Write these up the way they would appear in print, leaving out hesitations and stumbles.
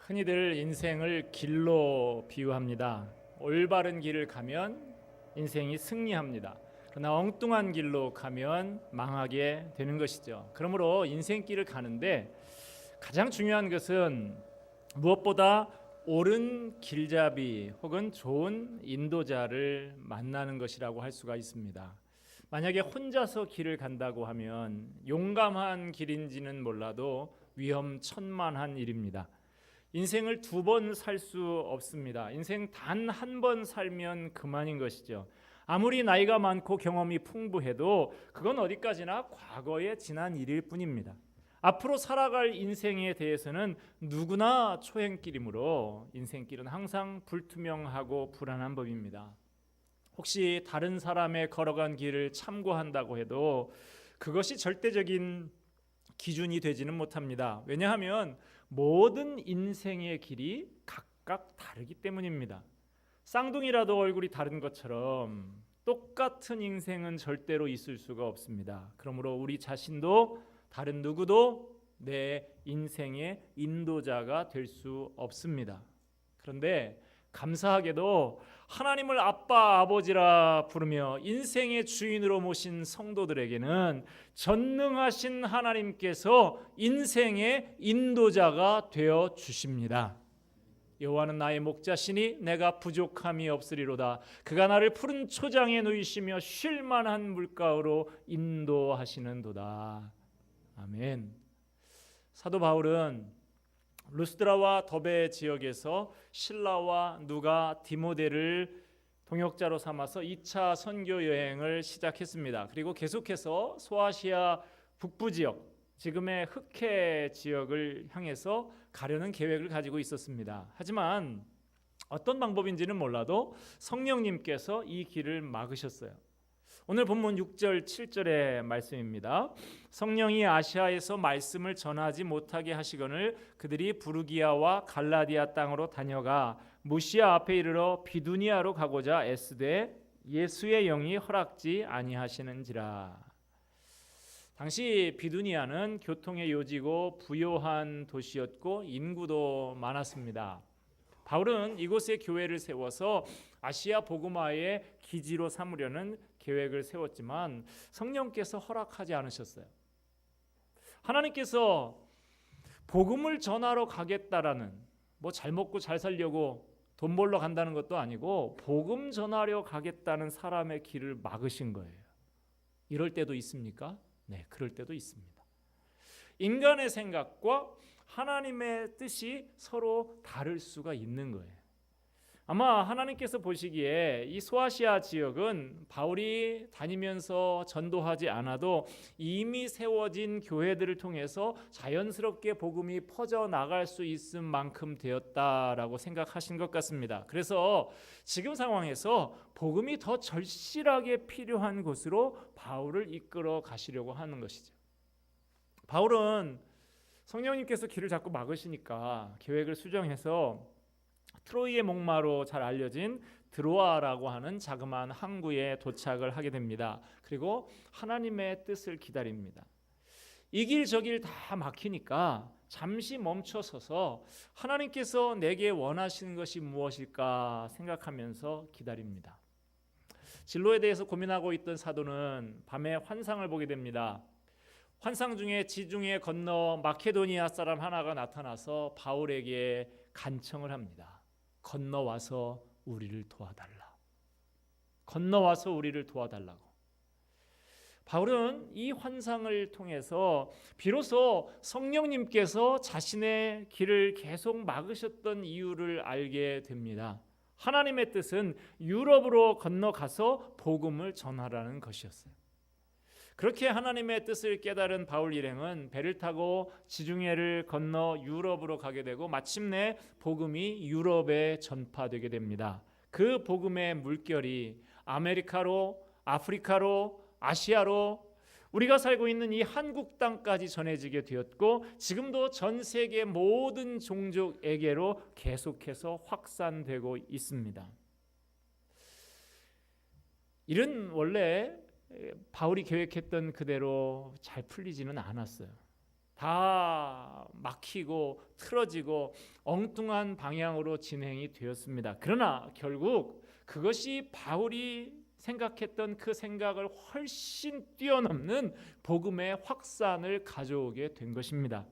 흔히들 인생을 길로 비유합니다. 올바른 길을 가면 인생이 승리합니다. 그러나 엉뚱한 길로 가면 망하게 되는 것이죠. 그러므로 인생길을 가는데 가장 중요한 것은 무엇보다 옳은 길잡이 혹은 좋은 인도자를 만나는 것이라고 할 수가 있습니다. 만약에 혼자서 길을 간다고 하면 용감한 길인지는 몰라도 위험천만한 일입니다. 인생을 두 번 살 수 없습니다. 인생 단 한 번 살면 그만인 것이죠. 아무리 나이가 많고 경험이 풍부해도 그건 어디까지나 과거에 지난 일일 뿐입니다. 앞으로 살아갈 인생에 대해서는 누구나 초행길이므로 인생길은 항상 불투명하고 불안한 법입니다. 혹시 다른 사람의 걸어간 길을 참고한다고 해도 그것이 절대적인 기준이 되지는 못합니다. 왜냐하면 모든 인생의 길이 각각 다르기 때문입니다. 쌍둥이라도 얼굴이 다른 것처럼 똑같은 인생은 절대로 있을 수가 없습니다. 그러므로 우리 자신도 다른 누구도 내 인생의 인도자가 될 수 없습니다. 그런데 감사하게도 하나님을 아빠 아버지라 부르며 인생의 주인으로 모신 성도들에게는 전능하신 하나님께서 인생의 인도자가 되어 주십니다. 여호와는 나의 목자시니 내가 부족함이 없으리로다. 그가 나를 푸른 초장에 누이시며 쉴 만한 물가로 인도하시는도다. 아멘. 사도 바울은 루스드라와 더베 지역에서 실라와 누가 디모데를 동역자로 삼아서 2차 선교 여행을 시작했습니다. 그리고 계속해서 소아시아 북부 지역, 지금의 흑해 지역을 향해서 가려는 계획을 가지고 있었습니다. 하지만 어떤 방법인지는 몰라도 성령님께서 이 길을 막으셨어요. 오늘 본문 6절 7절의 말씀입니다. 성령이 아시아에서 말씀을 전하지 못하게 하시거늘 그들이 부르기아와 갈라디아 땅으로 다녀가 무시아 앞에 이르러 비두니아로 가고자 애쓰되 예수의 영이 허락지 아니하시는지라. 당시 비두니아는 교통의 요지고 부요한 도시였고 인구도 많았습니다. 바울은 이곳에 교회를 세워서 아시아 복음화의 기지로 삼으려는 계획을 세웠지만 성령께서 허락하지 않으셨어요. 하나님께서 복음을 전하러 가겠다라는, 잘 먹고 잘 살려고 돈 벌러 간다는 것도 아니고 복음 전하려 가겠다는 사람의 길을 막으신 거예요. 이럴 때도 있습니까? 네, 그럴 때도 있습니다. 인간의 생각과 하나님의 뜻이 서로 다를 수가 있는 거예요. 아마 하나님께서 보시기에 이 소아시아 지역은 바울이 다니면서 전도하지 않아도 이미 세워진 교회들을 통해서 자연스럽게 복음이 퍼져나갈 수 있을 만큼 되었다라고 생각하신 것 같습니다. 그래서 지금 상황에서 복음이 더 절실하게 필요한 곳으로 바울을 이끌어 가시려고 하는 것이죠. 바울은 성령님께서 길을 자꾸 막으시니까 계획을 수정해서 트로이의 목마로 잘 알려진 드로아라고 하는 자그마한 항구에 도착을 하게 됩니다. 그리고 하나님의 뜻을 기다립니다. 이 길 저 길 다 막히니까 잠시 멈춰서서 하나님께서 내게 원하시는 것이 무엇일까 생각하면서 기다립니다. 진로에 대해서 고민하고 있던 사도는 밤에 환상을 보게 됩니다. 환상 중에 지중해 건너 마케도니아 사람 하나가 나타나서 바울에게 간청을 합니다. 건너와서 우리를 도와달라. 건너와서 우리를 도와달라고. 바울은 이 환상을 통해서 비로소 성령님께서 자신의 길을 계속 막으셨던 이유를 알게 됩니다. 하나님의 뜻은 유럽으로 건너가서 복음을 전하라는 것이었어요. 그렇게 하나님의 뜻을 깨달은 바울 일행은 배를 타고 지중해를 건너 유럽으로 가게 되고 마침내 복음이 유럽에 전파되게 됩니다. 그 복음의 물결이 아메리카로, 아프리카로, 아시아로 우리가 살고 있는 이 한국 땅까지 전해지게 되었고 지금도 전 세계 모든 종족에게로 계속해서 확산되고 있습니다. 일은 원래 바울이 계획했던 그대로 잘 풀리지는 않았어요. 다 막히고 틀어지고 엉뚱한 방향으로 진행이 되었습니다. 그러나 결국 그것이 바울이 생각했던 그 생각을 훨씬 뛰어넘는 복음의 확산을 가져오게 된 것입니다.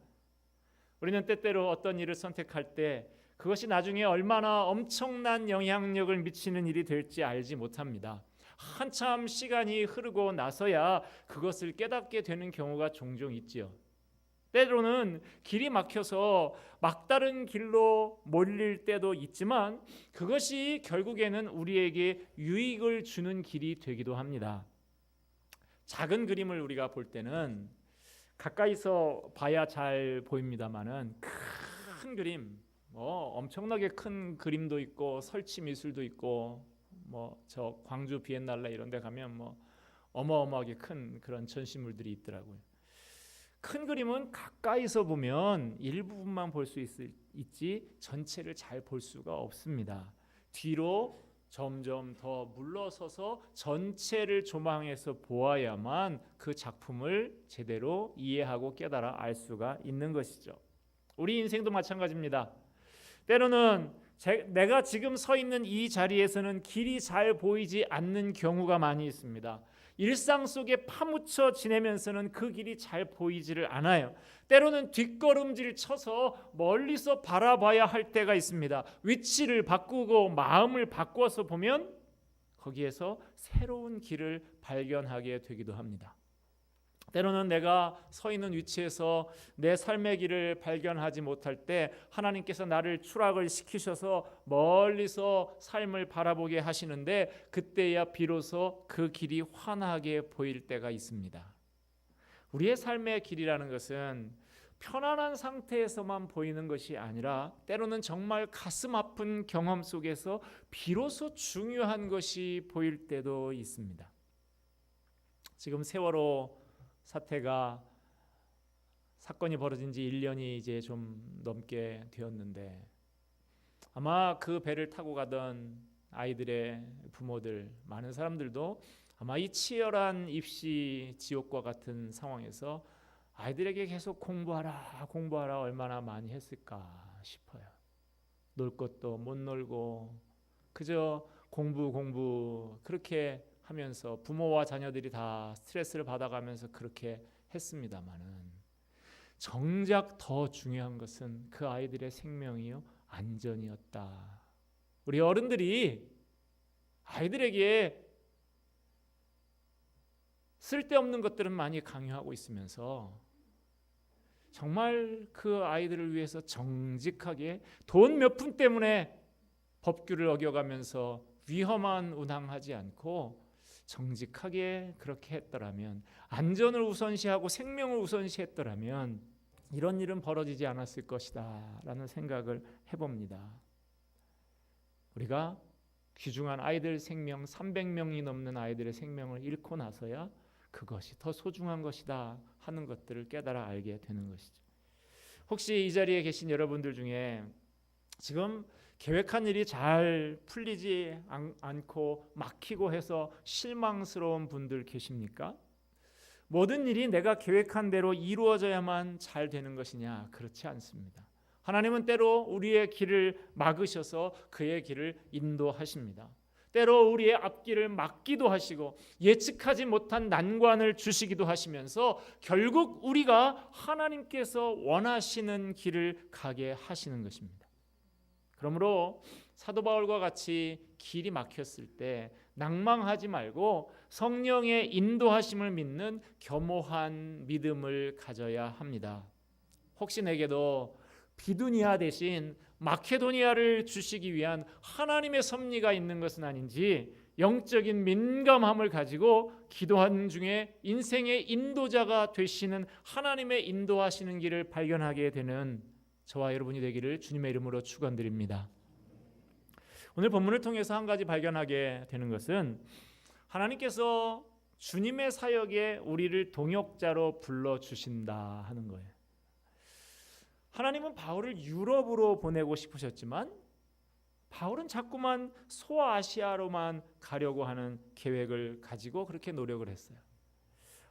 우리는 때때로 어떤 일을 선택할 때 그것이 나중에 얼마나 엄청난 영향력을 미치는 일이 될지 알지 못합니다. 한참 시간이 흐르고 나서야 그것을 깨닫게 되는 경우가 종종 있지요. 때로는 길이 막혀서 막다른 길로 몰릴 때도 있지만 그것이 결국에는 우리에게 유익을 주는 길이 되기도 합니다. 작은 그림을 우리가 볼 때는 가까이서 봐야 잘 보입니다만은 큰 그림, 엄청나게 큰 그림도 있고 설치 미술도 있고 저 광주 비엔날레 이런 데 가면 어마어마하게 큰 그런 전시물들이 있더라고요. 큰 그림은 가까이서 보면 일부분만 볼 수 있지 전체를 잘 볼 수가 없습니다. 뒤로 점점 더 물러서서 전체를 조망해서 보아야만 그 작품을 제대로 이해하고 깨달아 알 수가 있는 것이죠. 우리 인생도 마찬가지입니다. 때로는 내가 지금 서 있는 이 자리에서는 길이 잘 보이지 않는 경우가 많이 있습니다. 일상 속에 파묻혀 지내면서는 그 길이 잘 보이지를 않아요. 때로는 뒷걸음질 쳐서 멀리서 바라봐야 할 때가 있습니다. 위치를 바꾸고 마음을 바꿔서 보면 거기에서 새로운 길을 발견하게 되기도 합니다. 때로는 내가 서 있는 위치에서 내 삶의 길을 발견하지 못할 때 하나님께서 나를 추락을 시키셔서 멀리서 삶을 바라보게 하시는데 그때야 비로소 그 길이 환하게 보일 때가 있습니다. 우리의 삶의 길이라는 것은 편안한 상태에서만 보이는 것이 아니라 때로는 정말 가슴 아픈 경험 속에서 비로소 중요한 것이 보일 때도 있습니다. 지금 세월호 사건이 벌어진 지 1년이 이제 좀 넘게 되었는데 아마 그 배를 타고 가던 아이들의 부모들, 많은 사람들도 아마 이 치열한 입시 지옥과 같은 상황에서 아이들에게 계속 공부하라 얼마나 많이 했을까 싶어요. 놀 것도 못 놀고 그저 공부 그렇게 하면서 부모와 자녀들이 다 스트레스를 받아가면서 그렇게 했습니다마는 정작 더 중요한 것은 그 아이들의 생명이요 안전이었다. 우리 어른들이 아이들에게 쓸데없는 것들은 많이 강요하고 있으면서 정말 그 아이들을 위해서 정직하게 돈 몇 푼 때문에 법규를 어겨가면서 위험한 운항하지 않고 정직하게 그렇게 했더라면, 안전을 우선시하고 생명을 우선시했더라면 이런 일은 벌어지지 않았을 것이다 라는 생각을 해봅니다. 우리가 귀중한 아이들 생명, 300명이 넘는 아이들의 생명을 잃고 나서야 그것이 더 소중한 것이다 하는 것들을 깨달아 알게 되는 것이죠. 혹시 이 자리에 계신 여러분들 중에 지금 계획한 일이 잘 풀리지 않고 막히고 해서 실망스러운 분들 계십니까? 모든 일이 내가 계획한 대로 이루어져야만 잘 되는 것이냐? 그렇지 않습니다. 하나님은 때로 우리의 길을 막으셔서 그의 길을 인도하십니다. 때로 우리의 앞길을 막기도 하시고 예측하지 못한 난관을 주시기도 하시면서 결국 우리가 하나님께서 원하시는 길을 가게 하시는 것입니다. 그러므로 사도 바울과 같이 길이 막혔을 때 낭망하지 말고 성령의 인도하심을 믿는 겸허한 믿음을 가져야 합니다. 혹시 내게도 비두니아 대신 마케도니아를 주시기 위한 하나님의 섭리가 있는 것은 아닌지 영적인 민감함을 가지고 기도하는 중에 인생의 인도자가 되시는 하나님의 인도하시는 길을 발견하게 되는 저와 여러분이 되기를 주님의 이름으로 축원드립니다. 오늘 본문을 통해서 한 가지 발견하게 되는 것은 하나님께서 주님의 사역에 우리를 동역자로 불러주신다 하는 거예요. 하나님은 바울을 유럽으로 보내고 싶으셨지만 바울은 자꾸만 소아시아로만 가려고 하는 계획을 가지고 그렇게 노력을 했어요.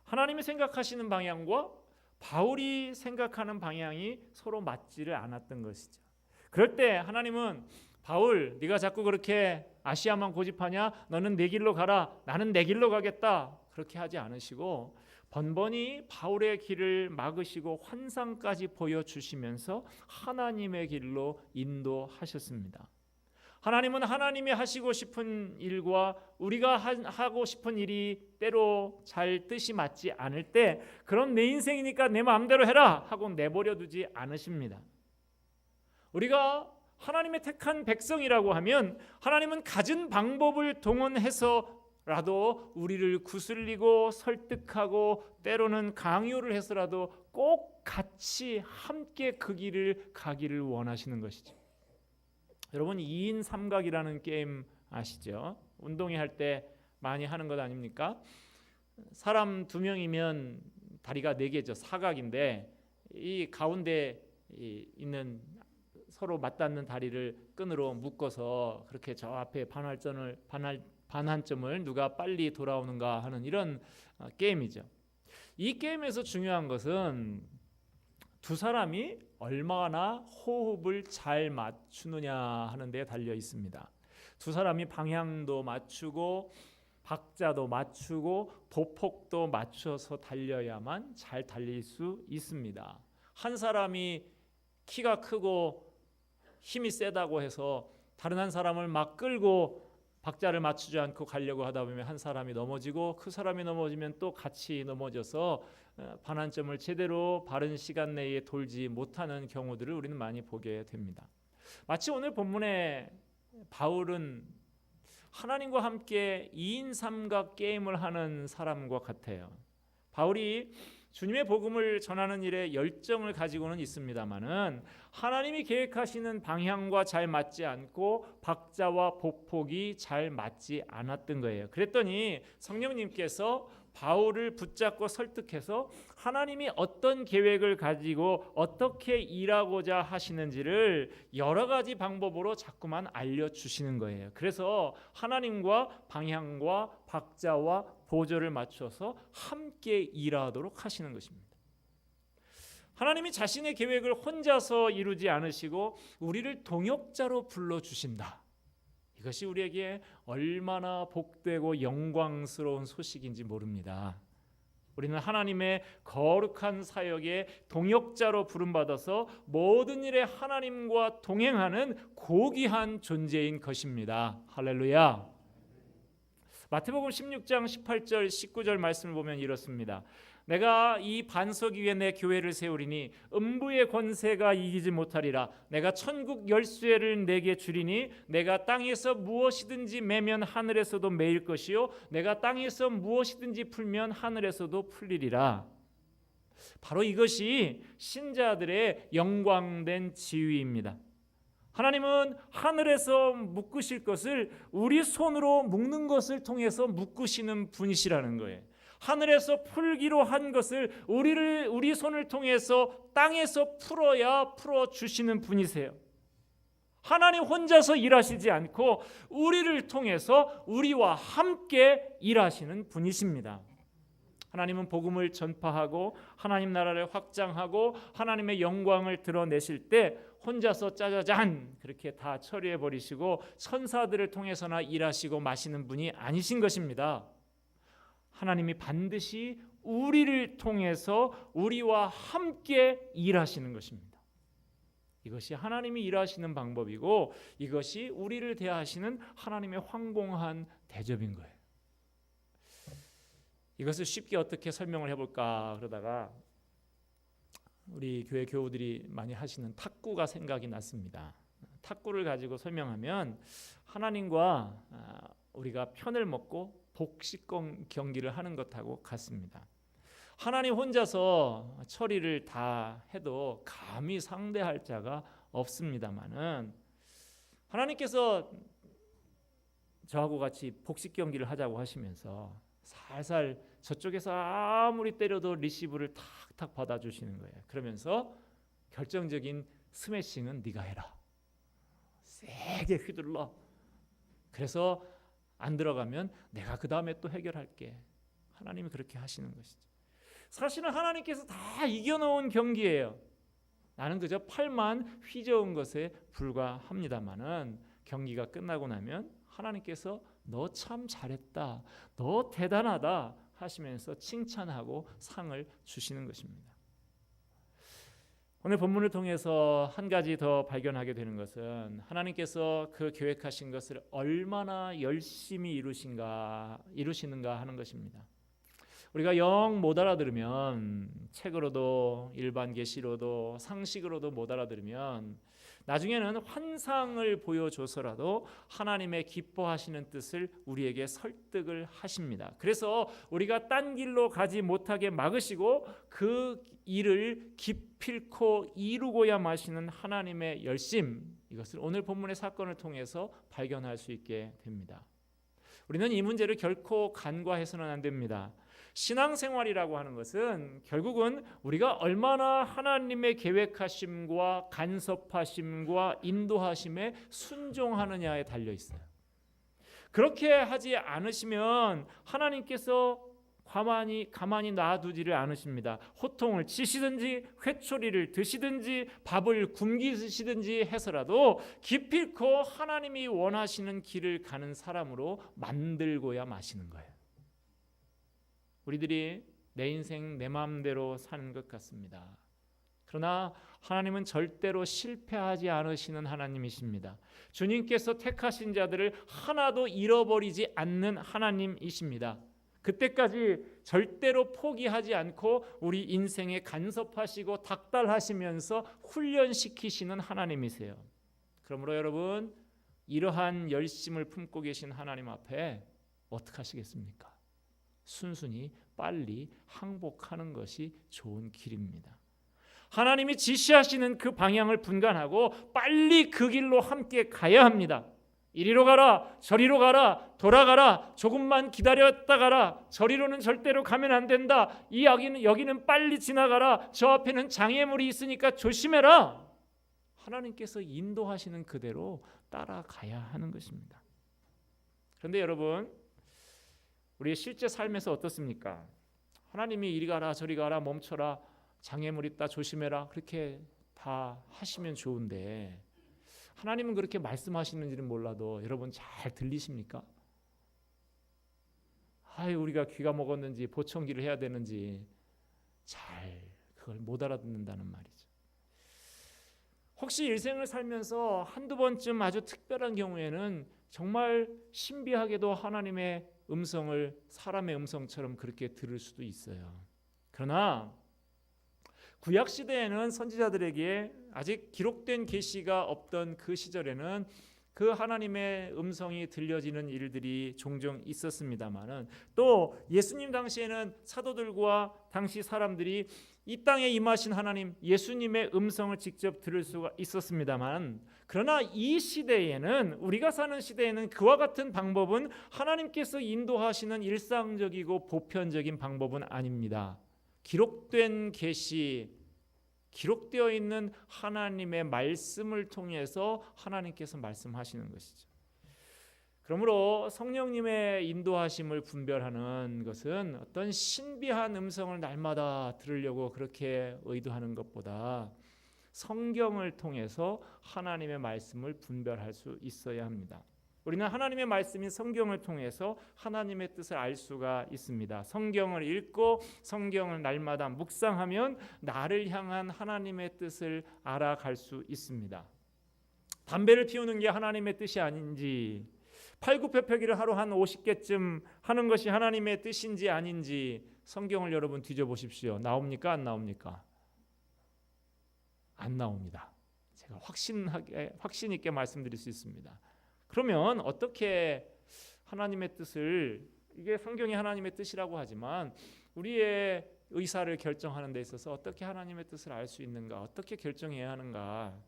하나님이 생각하시는 방향과 바울이 생각하는 방향이 서로 맞지를 않았던 것이죠. 그럴 때 하나님은 바울, 네가 자꾸 그렇게 아시아만 고집하냐? 너는 내 길로 가라. 나는 내 길로 가겠다. 그렇게 하지 않으시고 번번이 바울의 길을 막으시고 환상까지 보여주시면서 하나님의 길로 인도하셨습니다. 하나님은 하나님이 하시고 싶은 일과 우리가 하고 싶은 일이 때로 잘 뜻이 맞지 않을 때 그럼 내 인생이니까 내 마음대로 해라 하고 내버려 두지 않으십니다. 우리가 하나님의 택한 백성이라고 하면 하나님은 가진 방법을 동원해서라도 우리를 구슬리고 설득하고 때로는 강요를 해서라도 꼭 같이 함께 그 길을 가기를 원하시는 것이죠. 여러분 2인 삼각이라는 게임 아시죠? 운동회 할 때 많이 하는 것 아닙니까? 사람 2명이면 다리가 4개죠. 사각인데 이 가운데 있는 서로 맞닿는 다리를 끈으로 묶어서 그렇게 저 앞에 반환점을 누가 빨리 돌아오는가 하는 이런 게임이죠. 이 게임에서 중요한 것은 두 사람이 얼마나 호흡을 잘 맞추느냐 하는 데 달려 있습니다. 두 사람이 방향도 맞추고 박자도 맞추고 보폭도 맞춰서 달려야만 잘 달릴 수 있습니다. 한 사람이 키가 크고 힘이 세다고 해서 다른 한 사람을 막 끌고 박자를 맞추지 않고 가려고 하다 보면 한 사람이 넘어지고 그 사람이 넘어지면 또 같이 넘어져서 반환점을 제대로 바른 시간 내에 돌지 못하는 경우들을 우리는 많이 보게 됩니다. 마치 오늘 본문에 바울은 하나님과 함께 2인 삼각 게임을 하는 사람과 같아요. 바울이 주님의 복음을 전하는 일에 열정을 가지고는 있습니다마는 하나님이 계획하시는 방향과 잘 맞지 않고 박자와 보폭이 잘 맞지 않았던 거예요. 그랬더니 성령님께서 바울을 붙잡고 설득해서 하나님이 어떤 계획을 가지고 어떻게 일하고자 하시는지를 여러 가지 방법으로 자꾸만 알려주시는 거예요. 그래서 하나님과 방향과 박자와 보조를 맞춰서 함께 일하도록 하시는 것입니다. 하나님이 자신의 계획을 혼자서 이루지 않으시고 우리를 동역자로 불러주신다. 이것이 우리에게 얼마나 복되고 영광스러운 소식인지 모릅니다. 우리는 하나님의 거룩한 사역의 동역자로 부름받아서 모든 일에 하나님과 동행하는 고귀한 존재인 것입니다. 할렐루야. 마태복음 16장 18절 19절 말씀을 보면 이렇습니다. 내가 이 반석 위에 내 교회를 세우리니 음부의 권세가 이기지 못하리라. 내가 천국 열쇠를 내게 주리니 내가 땅에서 무엇이든지 매면 하늘에서도 매일 것이요 내가 땅에서 무엇이든지 풀면 하늘에서도 풀리리라. 바로 이것이 신자들의 영광된 지위입니다. 하나님은 하늘에서 묶으실 것을 우리 손으로 묶는 것을 통해서 묶으시는 분이시라는 거예요. 하늘에서 풀기로 한 것을 우리 손을 통해서 땅에서 풀어야 풀어주시는 분이세요. 하나님 혼자서 일하시지 않고 우리를 통해서 우리와 함께 일하시는 분이십니다. 하나님은 복음을 전파하고 하나님 나라를 확장하고 하나님의 영광을 드러내실 때 혼자서 짜자잔 그렇게 다 처리해 버리시고 천사들을 통해서나 일하시고 마시는 분이 아니신 것입니다. 하나님이 반드시 우리를 통해서 우리와 함께 일하시는 것입니다. 이것이 하나님이 일하시는 방법이고 이것이 우리를 대하시는 하나님의 황공한 대접인 거예요. 이것을 쉽게 어떻게 설명을 해볼까 그러다가 우리 교회 교우들이 많이 하시는 탁구가 생각이 났습니다. 탁구를 가지고 설명하면 하나님과 우리가 편을 먹고 복식 경기를 하는 것하고 같습니다. 하나님 혼자서 처리를 다 해도 감히 상대할 자가 없습니다마는 하나님께서 저하고 같이 복식 경기를 하자고 하시면서 살살 저쪽에서 아무리 때려도 리시브를 탁탁 받아주시는 거예요. 그러면서 결정적인 스매싱은 네가 해라. 세게 휘둘러. 그래서 안 들어가면 내가 그 다음에 또 해결할게. 하나님이 그렇게 하시는 것이죠. 사실은 하나님께서 다 이겨놓은 경기예요. 나는 그저 팔만 휘저은 것에 불과합니다마는 경기가 끝나고 나면 하나님께서 너 참 잘했다, 너 대단하다 하시면서 칭찬하고 상을 주시는 것입니다. 오늘 본문을 통해서 한 가지 더 발견하게 되는 것은 하나님께서 그 계획하신 것을 얼마나 열심히 이루시는가 하는 것입니다. 우리가 영 못 알아들으면, 책으로도 일반 계시로도 상식으로도 못 알아들으면 나중에는 환상을 보여줘서라도 하나님의 기뻐하시는 뜻을 우리에게 설득을 하십니다. 그래서 우리가 딴 길로 가지 못하게 막으시고 그 일을 기필코 이루고야 마시는 하나님의 열심, 이것을 오늘 본문의 사건을 통해서 발견할 수 있게 됩니다. 우리는 이 문제를 결코 간과해서는 안 됩니다. 신앙생활이라고 하는 것은 결국은 우리가 얼마나 하나님의 계획하심과 간섭하심과 인도하심에 순종하느냐에 달려 있어요. 그렇게 하지 않으시면 하나님께서 가만히 놔두지를 않으십니다. 호통을 치시든지 회초리를 드시든지 밥을 굶기시든지 해서라도 기필코 하나님이 원하시는 길을 가는 사람으로 만들고야 마시는 거예요. 우리들이 내 인생 내 마음대로 사는 것 같습니다. 그러나 하나님은 절대로 실패하지 않으시는 하나님이십니다. 주님께서 택하신 자들을 하나도 잃어버리지 않는 하나님이십니다. 그때까지 절대로 포기하지 않고 우리 인생에 간섭하시고 닥달하시면서 훈련시키시는 하나님이세요. 그러므로 여러분, 이러한 열심을 품고 계신 하나님 앞에 어떻게 하시겠습니까? 순순히 빨리 항복하는 것이 좋은 길입니다. 하나님이 지시하시는 그 방향을 분간하고 빨리 그 길로 함께 가야 합니다. 이리로 가라, 저리로 가라, 돌아가라, 조금만 기다렸다 가라, 저리로는 절대로 가면 안 된다, 여기는 빨리 지나가라, 저 앞에는 장애물이 있으니까 조심해라. 하나님께서 인도하시는 그대로 따라가야 하는 것입니다. 그런데 여러분, 우리의 실제 삶에서 어떻습니까? 하나님이 이리 가라 저리 가라 멈춰라 장애물 있다 조심해라 그렇게 다 하시면 좋은데 하나님은 그렇게 말씀하시는지는 몰라도 여러분 잘 들리십니까? 우리가 귀가 먹었는지 보청기를 해야 되는지 잘 그걸 못 알아듣는다는 말이죠. 혹시 일생을 살면서 한두 번쯤 아주 특별한 경우에는 정말 신비하게도 하나님의 음성을 사람의 음성처럼 그렇게 들을 수도 있어요. 그러나 구약 시대에는 선지자들에게 아직 기록된 계시가 없던 그 시절에는 그 하나님의 음성이 들려지는 일들이 종종 있었습니다만은 또 예수님 당시에는 사도들과 당시 사람들이 이 땅에 임하신 하나님 예수님의 음성을 직접 들을 수가 있었습니다만 그러나 이 시대에는 우리가 사는 시대에는 그와 같은 방법은 하나님께서 인도하시는 일상적이고 보편적인 방법은 아닙니다. 기록된 계시, 기록되어 있는 하나님의 말씀을 통해서 하나님께서 말씀하시는 것이죠. 그러므로 성령님의 인도하심을 분별하는 것은 어떤 신비한 음성을 날마다 들으려고 그렇게 의도하는 것보다 성경을 통해서 하나님의 말씀을 분별할 수 있어야 합니다. 우리는 하나님의 말씀인 성경을 통해서 하나님의 뜻을 알 수가 있습니다. 성경을 읽고 성경을 날마다 묵상하면 나를 향한 하나님의 뜻을 알아갈 수 있습니다. 담배를 피우는 게 하나님의 뜻이 아닌지, 팔굽혀펴기를 하루 한 50개쯤 하는 것이 하나님의 뜻인지 아닌지 성경을 여러분 뒤져보십시오. 나옵니까? 안 나옵니까? 안 나옵니다. 제가 확신 있게 말씀드릴 수 있습니다. 그러면 어떻게 하나님의 뜻을, 이게 성경이 하나님의 뜻이라고 하지만 우리의 의사를 결정하는 데 있어서 어떻게 하나님의 뜻을 알 수 있는가, 어떻게 결정해야 하는가.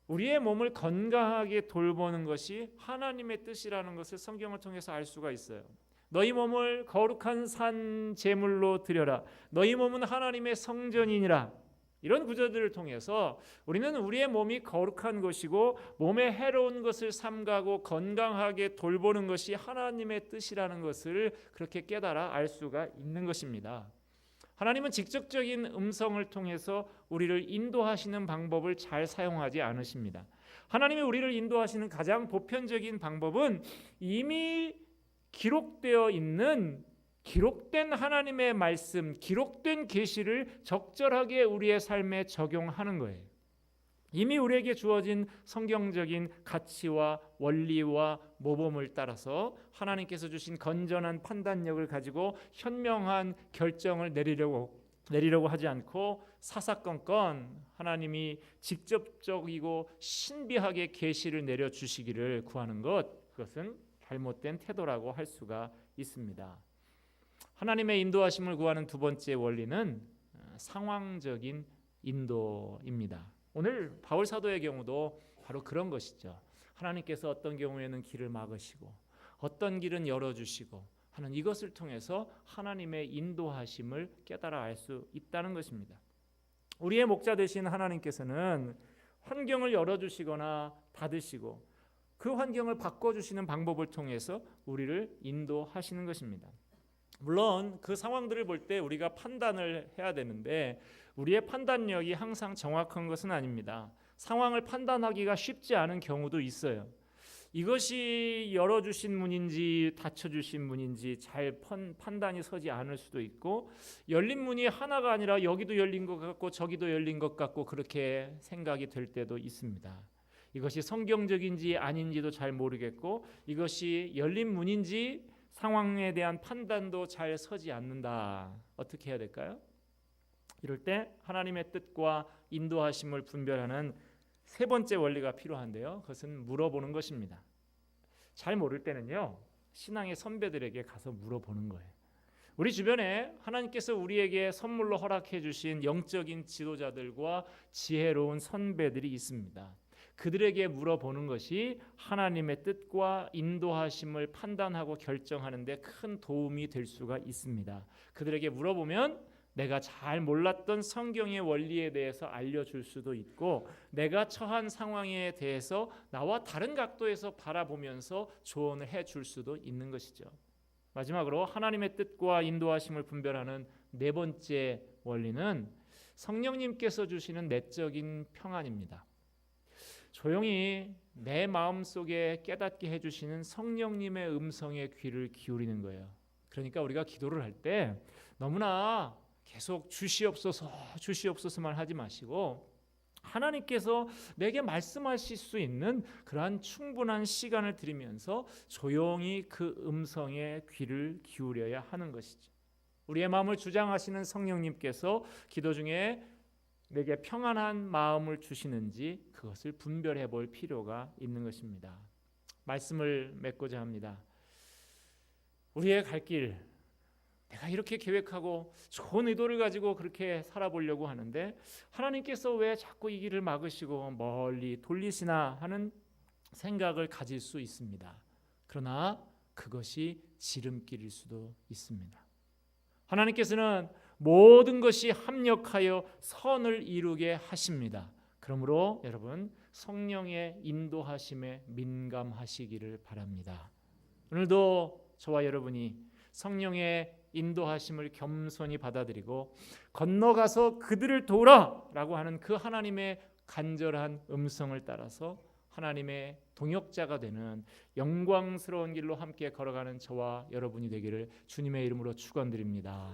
우리의 몸을 건강하게 돌보는 것이 하나님의 뜻이라는 것을 성경을 통해서 알 수가 있어요. 너희 몸을 거룩한 산 제물로 드려라. 너희 몸은 하나님의 성전이니라. 이런 구절들을 통해서 우리는 우리의 몸이 거룩한 것이고 몸에 해로운 것을 삼가고 건강하게 돌보는 것이 하나님의 뜻이라는 것을 그렇게 깨달아 알 수가 있는 것입니다. 하나님은 직접적인 음성을 통해서 우리를 인도하시는 방법을 잘 사용하지 않으십니다. 하나님이 우리를 인도하시는 가장 보편적인 방법은 이미 기록되어 있는 기록된 하나님의 말씀, 기록된 계시를 적절하게 우리의 삶에 적용하는 거예요. 이미 우리에게 주어진 성경적인 가치와 원리와 모범을 따라서 하나님께서 주신 건전한 판단력을 가지고 현명한 결정을 내리려고 하지 않고 사사건건 하나님이 직접적이고 신비하게 계시를 내려주시기를 구하는 것, 그것은 잘못된 태도라고 할 수가 있습니다. 하나님의 인도하심을 구하는 두 번째 원리는 상황적인 인도입니다. 오늘 바울 사도의 경우도 바로 그런 것이죠. 하나님께서 어떤 경우에는 길을 막으시고 어떤 길은 열어주시고 하는 이것을 통해서 하나님의 인도하심을 깨달아 알 수 있다는 것입니다. 우리의 목자 되신 하나님께서는 환경을 열어주시거나 닫으시고 그 환경을 바꿔주시는 방법을 통해서 우리를 인도하시는 것입니다. 물론 그 상황들을 볼 때 우리가 판단을 해야 되는데 우리의 판단력이 항상 정확한 것은 아닙니다. 상황을 판단하기가 쉽지 않은 경우도 있어요. 이것이 열어주신 문인지 닫혀주신 문인지 잘 판단이 서지 않을 수도 있고, 열린 문이 하나가 아니라 여기도 열린 것 같고 저기도 열린 것 같고 그렇게 생각이 될 때도 있습니다. 이것이 성경적인지 아닌지도 잘 모르겠고 이것이 열린 문인지 상황에 대한 판단도 잘 서지 않는다. 어떻게 해야 될까요? 이럴 때 하나님의 뜻과 인도하심을 분별하는 세 번째 원리가 필요한데요. 그것은 물어보는 것입니다. 잘 모를 때는요, 신앙의 선배들에게 가서 물어보는 거예요. 우리 주변에 하나님께서 우리에게 선물로 허락해 주신 영적인 지도자들과 지혜로운 선배들이 있습니다. 그들에게 물어보는 것이 하나님의 뜻과 인도하심을 판단하고 결정하는 데 큰 도움이 될 수가 있습니다. 그들에게 물어보면 내가 잘 몰랐던 성경의 원리에 대해서 알려줄 수도 있고, 내가 처한 상황에 대해서 나와 다른 각도에서 바라보면서 조언을 해줄 수도 있는 것이죠. 마지막으로 하나님의 뜻과 인도하심을 분별하는 네 번째 원리는 성령님께서 주시는 내적인 평안입니다. 조용히 내 마음속에 깨닫게 해주시는 성령님의 음성에 귀를 기울이는 거예요. 그러니까 우리가 기도를 할 때 너무나 계속 주시옵소서만 하지 마시고 하나님께서 내게 말씀하실 수 있는 그러한 충분한 시간을 드리면서 조용히 그 음성에 귀를 기울여야 하는 것이죠. 우리의 마음을 주장하시는 성령님께서 기도 중에 내게 평안한 마음을 주시는지 그것을 분별해 볼 필요가 있는 것입니다. 말씀을 맺고자 합니다. 우리의 갈 길, 내가 이렇게 계획하고 좋은 의도를 가지고 그렇게 살아보려고 하는데 하나님께서 왜 자꾸 이 길을 막으시고 멀리 돌리시나 하는 생각을 가질 수 있습니다. 그러나 그것이 지름길일 수도 있습니다. 하나님께서는 모든 것이 합력하여 선을 이루게 하십니다. 그러므로 여러분 성령의 인도하심에 민감하시기를 바랍니다. 오늘도 저와 여러분이 성령의 인도하심을 겸손히 받아들이고 건너가서 그들을 도우라라고 하는 그 하나님의 간절한 음성을 따라서 하나님의 동역자가 되는 영광스러운 길로 함께 걸어가는 저와 여러분이 되기를 주님의 이름으로 축원드립니다.